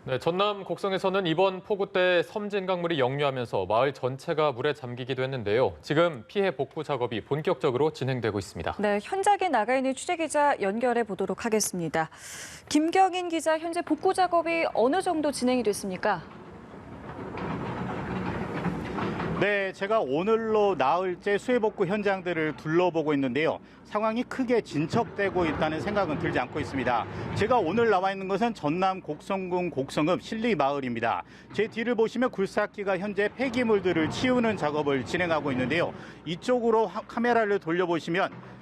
네, 전남 곡성에서는 이번 폭우 때 섬진 강물이 역류하면서 마을 전체가 물에 잠기기도 했는데요. 지금 피해 복구 작업이 본격적으로 진행되고 있습니다. 네, 현장에 나가 있는 취재기자 연결해 보도록 하겠습니다. 김경인 기자, 현재 복구 작업이 어느 정도 진행이 됐습니까? 네, 제가 오늘로 나흘째 수해복구 현장들을 둘러보고 있는데요. 상황이 크게 진척되고 있다는 생각은 들지 않고 있습니다. 제가 오늘 나와 있는 것은 전남 곡성군 곡성읍 신리마을입니다. 제 뒤를 보시면 굴삭기가 현재 폐기물들을 치우는 작업을 진행하고 있는데요. 이쪽으로 카메라를 돌려보시면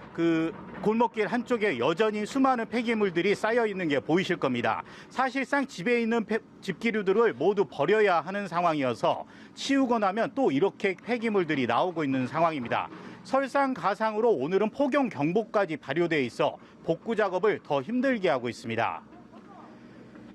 골목길 한쪽에 여전히 수많은 폐기물들이 쌓여 있는 게 보이실 겁니다. 사실상 집에 있는 집기류들을 모두 버려야 하는 상황이어서 치우고 나면 또 이렇게 폐기물들이 나오고 있는 상황입니다. 설상가상으로 오늘은 폭염 경보까지 발효돼 있어 복구 작업을 더 힘들게 하고 있습니다.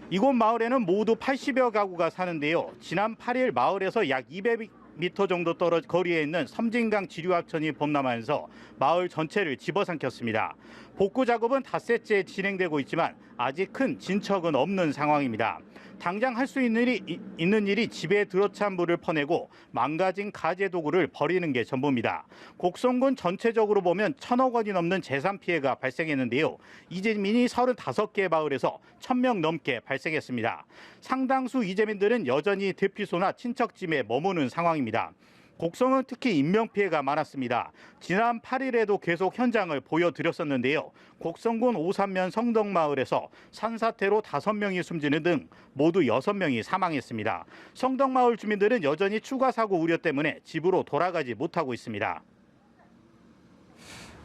이곳 마을에는 모두 80여 가구가 사는데요. 지난 8일 마을에서 약 200m 정도 떨어진 거리에 있는 섬진강 지류하천이 범람하면서 마을 전체를 집어삼켰습니다. 복구 작업은 닷새째 진행되고 있지만 아직 큰 진척은 없는 상황입니다. 당장 할 수 있는 일이 집에 들어찬 물을 퍼내고 망가진 가재 도구를 버리는 게 전부입니다. 곡성군 전체적으로 보면 1,000억 원이 넘는 재산 피해가 발생했는데요. 이재민이 35개 마을에서 1,000명 넘게 발생했습니다. 상당수 이재민들은 여전히 대피소나 친척집에 머무는 상황입니다. 곡성은 특히 인명피해가 많았습니다. 지난 8일에도 계속 현장을 보여드렸었는데요. 곡성군 오산면 성덕마을에서 산사태로 5명이 숨지는 등 모두 6명이 사망했습니다. 성덕마을 주민들은 여전히 추가 사고 우려 때문에 집으로 돌아가지 못하고 있습니다.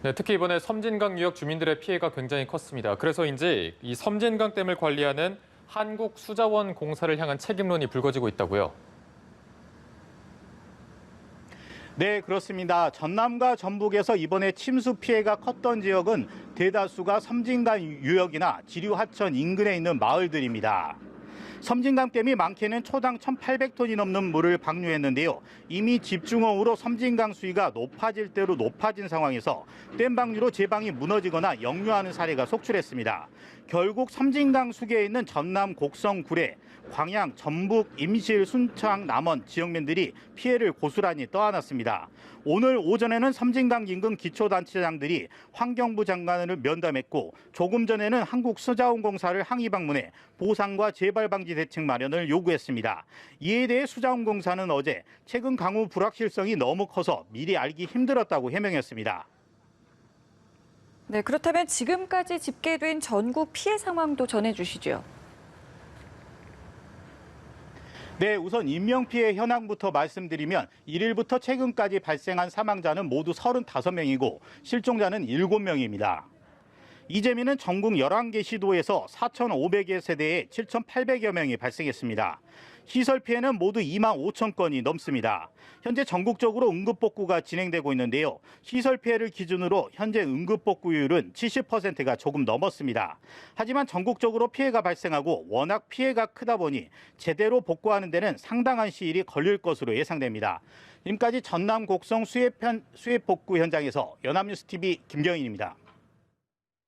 네, 특히 이번에 섬진강 유역 주민들의 피해가 굉장히 컸습니다. 그래서인지 이 섬진강댐을 관리하는 한국수자원공사를 향한 책임론이 불거지고 있다고요. 네, 그렇습니다. 전남과 전북에서 이번에 침수 피해가 컸던 지역은 대다수가 섬진강 유역이나 지류하천 인근에 있는 마을들입니다. 섬진강댐이 많게는 초당 1,800톤이 넘는 물을 방류했는데요. 이미 집중호우로 섬진강 수위가 높아질 대로 높아진 상황에서 댐 방류로 제방이 무너지거나 역류하는 사례가 속출했습니다. 결국 섬진강 수계에 있는 전남 곡성 구례, 광양, 전북, 임실, 순창, 남원 지역민들이 피해를 고스란히 떠안았습니다. 오늘 오전에는 섬진강 인근 기초단체장들이 환경부 장관을 면담했고 조금 전에는 한국수자원공사를 항의 방문해 보상과 재발 방지 대책 마련을 요구했습니다. 이에 대해 수자원공사는 어제 최근 강우 불확실성이 너무 커서 미리 알기 힘들었다고 해명했습니다. 네, 그렇다면 지금까지 집계된 전국 피해 상황도 전해주시죠. 네, 우선 인명피해 현황부터 말씀드리면 1일부터 최근까지 발생한 사망자는 모두 35명이고 실종자는 7명입니다. 이재민은 전국 11개 시도에서 4,500여 세대에 7,800여 명이 발생했습니다. 시설 피해는 모두 2만 5천 건이 넘습니다. 현재 전국적으로 응급복구가 진행되고 있는데요. 시설 피해를 기준으로 현재 응급복구율은 70%가 조금 넘었습니다. 하지만 전국적으로 피해가 발생하고 워낙 피해가 크다 보니 제대로 복구하는 데는 상당한 시일이 걸릴 것으로 예상됩니다. 지금까지 전남 곡성 수해복구 현장에서 연합뉴스TV 김경인입니다.